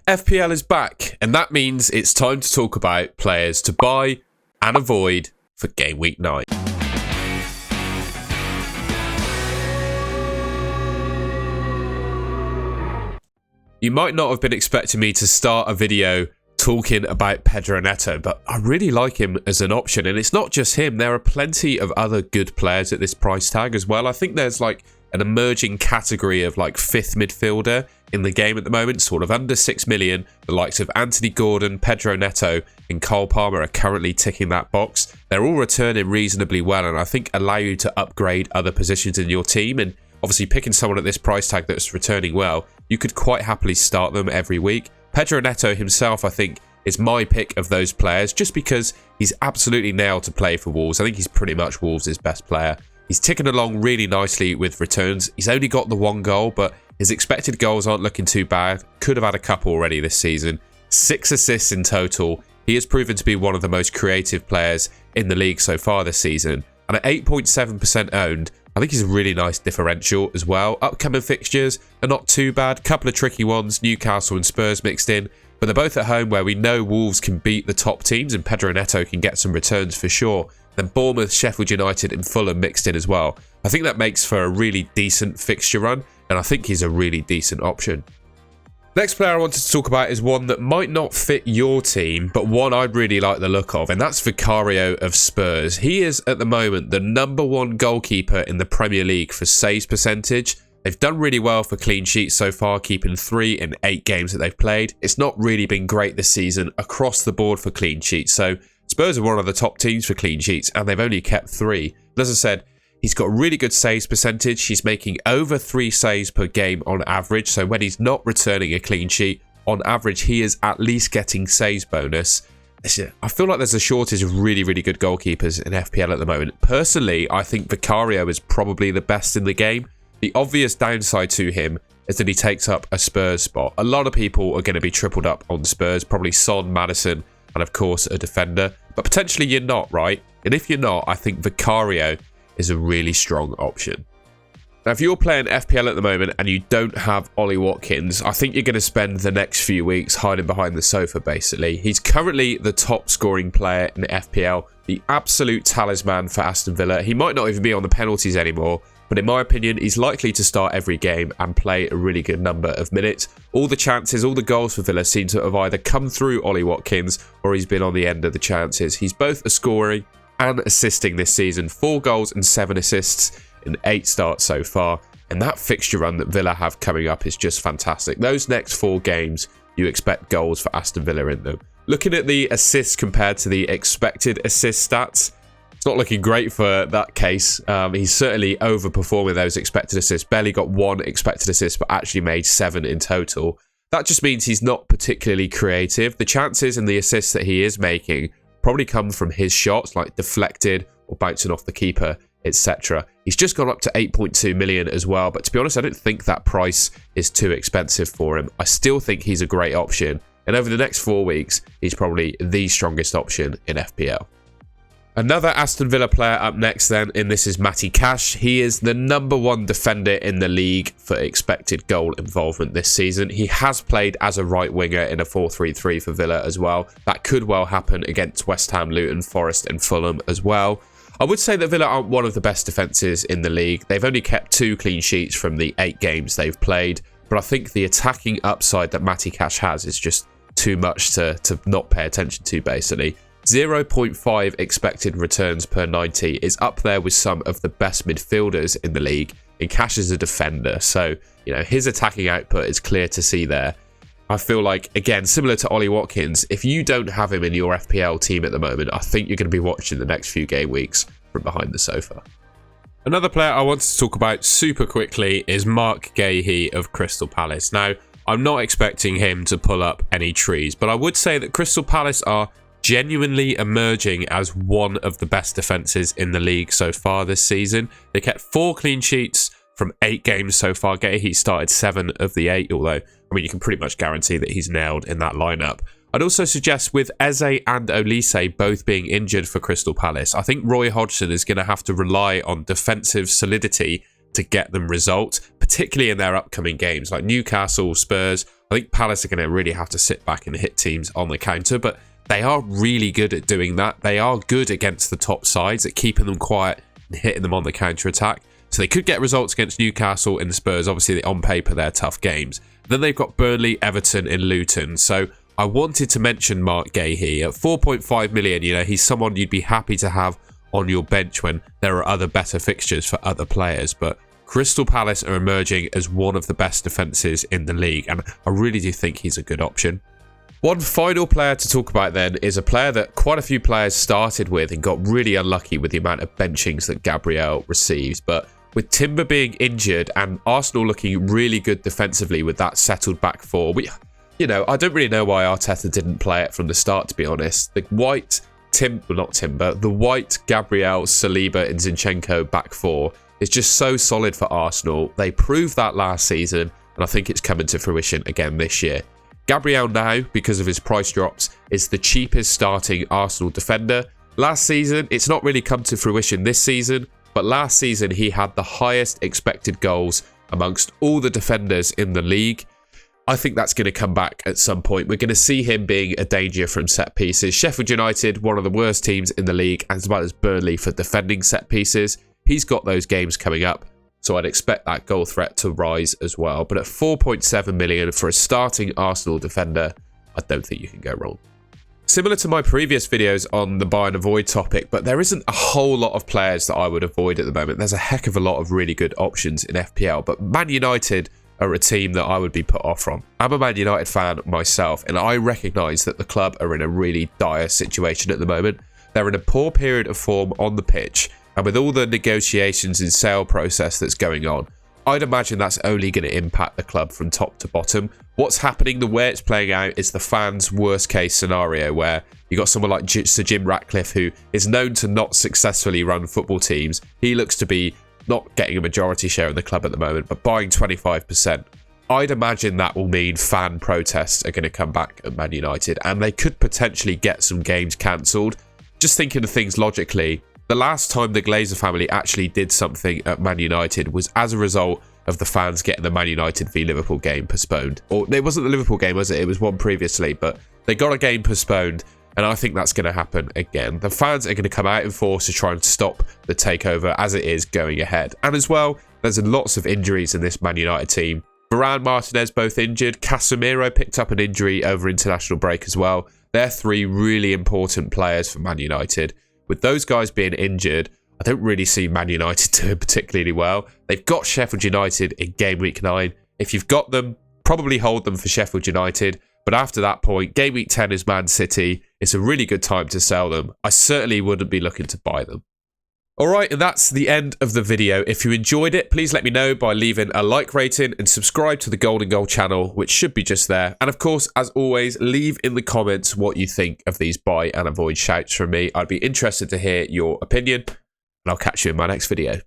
FPL is back, and that means it's time to talk about players to buy and avoid for Game Week 9. You might not have been expecting me to start a video talking about Pedro Neto, but I really like him as an option. And it's not just him. There are plenty of other good players at this price tag as well. I think there's like an emerging category of like fifth midfielder in the game at the moment, sort of under 6 million. The likes of Anthony Gordon, Pedro Neto and Cole Palmer are currently ticking that box. They're all returning reasonably well, and I think allow you to upgrade other positions in your team. And obviously picking someone at this price tag that's returning well, you could quite happily start them every week. Pedro Neto himself, I think, is my pick of those players just because he's absolutely nailed to play for Wolves. I think he's pretty much Wolves' best player. He's ticking along really nicely with returns. He's only got the 1 goal, but his expected goals aren't looking too bad. Could have had a couple already this season. 6 assists in total. He has proven to be one of the most creative players in the league so far this season. And at 8.7% owned, I think he's a really nice differential as well. Upcoming fixtures are not too bad. Couple of tricky ones, Newcastle and Spurs mixed in. But they're both at home where we know Wolves can beat the top teams and Pedro Neto can get some returns for sure. Then Bournemouth, Sheffield United and Fulham mixed in as well. I think that makes for a really decent fixture run, and I think he's a really decent option. Next player I wanted to talk about is one that might not fit your team, but one I'd really like the look of, and that's Vicario of Spurs. He is at the moment the #1 goalkeeper in the Premier League for saves percentage. They've done really well for clean sheets so far, keeping 3 in 8 games that they've played. It's not really been great this season across the board for clean sheets, so Spurs are one of the top teams for clean sheets, and they've only kept 3. And as I said, he's got a really good saves percentage. He's making over 3 saves per game on average. So when he's not returning a clean sheet, on average, he is at least getting saves bonus. I feel like there's a shortage of really, really good goalkeepers in FPL at the moment. Personally, I think Vicario is probably the best in the game. The obvious downside to him is that he takes up a Spurs spot. A lot of people are going to be tripled up on Spurs, probably Son, Maddison, and of course a defender. But potentially you're not, right? And if you're not, I think Vicario is a really strong option. Now, if you're playing FPL at the moment and you don't have Ollie Watkins, I think you're going to spend the next few weeks hiding behind the sofa, basically. He's currently the top scoring player in FPL, the absolute talisman for Aston Villa. He might not even be on the penalties anymore, but in my opinion, he's likely to start every game and play a really good number of minutes. All the chances, all the goals for Villa seem to have either come through Ollie Watkins or he's been on the end of the chances. He's both a scoring and assisting this season. 4 goals and 7 assists in 8 starts so far. And that fixture run that Villa have coming up is just fantastic. Those next 4 games, you expect goals for Aston Villa in them. Looking at the assists compared to the expected assist stats, it's not looking great for that case. He's certainly overperforming those expected assists. Barely got 1 expected assist, but actually made 7 in total. That just means he's not particularly creative. The chances and the assists that he is making probably come from his shots, like deflected or bouncing off the keeper, etc. He's just gone up to 8.2 million as well, but to be honest, I don't think that price is too expensive for him. I still think he's a great option, and over the next 4 weeks, he's probably the strongest option in FPL. Another Aston Villa player up next then, and this is Matty Cash. He is the #1 defender in the league for expected goal involvement this season. He has played as a right winger in a 4-3-3 for Villa as well. That could well happen against West Ham, Luton, Forest and Fulham as well. I would say that Villa aren't one of the best defences in the league. They've only kept 2 clean sheets from the 8 games they've played, but I think the attacking upside that Matty Cash has is just too much to not pay attention to, basically. 0.5 expected returns per 90 is up there with some of the best midfielders in the league, and Cash is a defender, so you know his attacking output is clear to see there. I feel like, again, similar to Ollie Watkins, if you don't have him in your FPL team at the moment, I think you're going to be watching the next few game weeks from behind the sofa. Another player I wanted to talk about super quickly is Mark Gahey of Crystal Palace. Now, I'm not expecting him to pull up any trees, but I would say that Crystal Palace are genuinely emerging as one of the best defences in the league so far this season. They kept 4 clean sheets from 8 games so far. Gahey started 7 of the 8, although, I mean, you can pretty much guarantee that he's nailed in that lineup. I'd also suggest with Eze and Olise both being injured for Crystal Palace, I think Roy Hodgson is going to have to rely on defensive solidity to get them results, particularly in their upcoming games like Newcastle, Spurs, I think Palace are going to really have to sit back and hit teams on the counter, but they are really good at doing that. They are good against the top sides at keeping them quiet and hitting them on the counter-attack. So they could get results against Newcastle and Spurs. Obviously, on paper, they're tough games. Then they've got Burnley, Everton and Luton. So I wanted to mention Mark Gay here. At 4.5 million, you know, he's someone you'd be happy to have on your bench when there are other better fixtures for other players. But Crystal Palace are emerging as one of the best defences in the league, and I really do think he's a good option. One final player to talk about then is a player that quite a few players started with and got really unlucky with the amount of benchings that Gabriel receives. But with Timber being injured and Arsenal looking really good defensively with that settled back four, I don't really know why Arteta didn't play it from the start, to be honest. The White, the White, Gabriel, Saliba and Zinchenko back four is just so solid for Arsenal. They proved that last season, and I think it's coming to fruition again this year. Gabriel now, because of his price drops, is the cheapest starting Arsenal defender. Last season, it's not really come to fruition this season, but last season he had the highest expected goals amongst all the defenders in the league. I think that's going to come back at some point. We're going to see him being a danger from set pieces. Sheffield United, one of the worst teams in the league, as well as Burnley for defending set pieces. He's got those games coming up, so I'd expect that goal threat to rise as well. But at 4.7 million for a starting Arsenal defender, I don't think you can go wrong. Similar to my previous videos on the buy and avoid topic, but there isn't a whole lot of players that I would avoid at the moment. There's a heck of a lot of really good options in FPL, but Man United are a team that I would be put off from. I'm a Man United fan myself, and I recognise that the club are in a really dire situation at the moment. They're in a poor period of form on the pitch, and with all the negotiations and sale process that's going on, I'd imagine that's only going to impact the club from top to bottom. What's happening, the way it's playing out, is the fans' worst case scenario, where you got someone like Sir Jim Ratcliffe, who is known to not successfully run football teams. He looks to be not getting a majority share in the club at the moment, but buying 25%. I'd imagine that will mean fan protests are going to come back at Man United, and they could potentially get some games cancelled. Just thinking of things logically, the last time the Glazer family actually did something at Man United was as a result of the fans getting the Man United v Liverpool game postponed. Or it wasn't the Liverpool game, was it? It was one previously, but they got a game postponed, and I think that's going to happen again. The fans are going to come out in force to try and stop the takeover as it is going ahead. And as well, there's lots of injuries in this Man United team. Varane, Martinez both injured. Casemiro picked up an injury over international break as well. They're three really important players for Man United. With those guys being injured, I don't really see Man United doing particularly well. They've got Sheffield United in Game Week 9. If you've got them, probably hold them for Sheffield United. But after that point, Game Week 10 is Man City. It's a really good time to sell them. I certainly wouldn't be looking to buy them. Alright, and that's the end of the video. If you enjoyed it, please let me know by leaving a like rating and subscribe to the Golden Goal channel, which should be just there. And of course, as always, leave in the comments what you think of these buy and avoid shouts from me. I'd be interested to hear your opinion, and I'll catch you in my next video.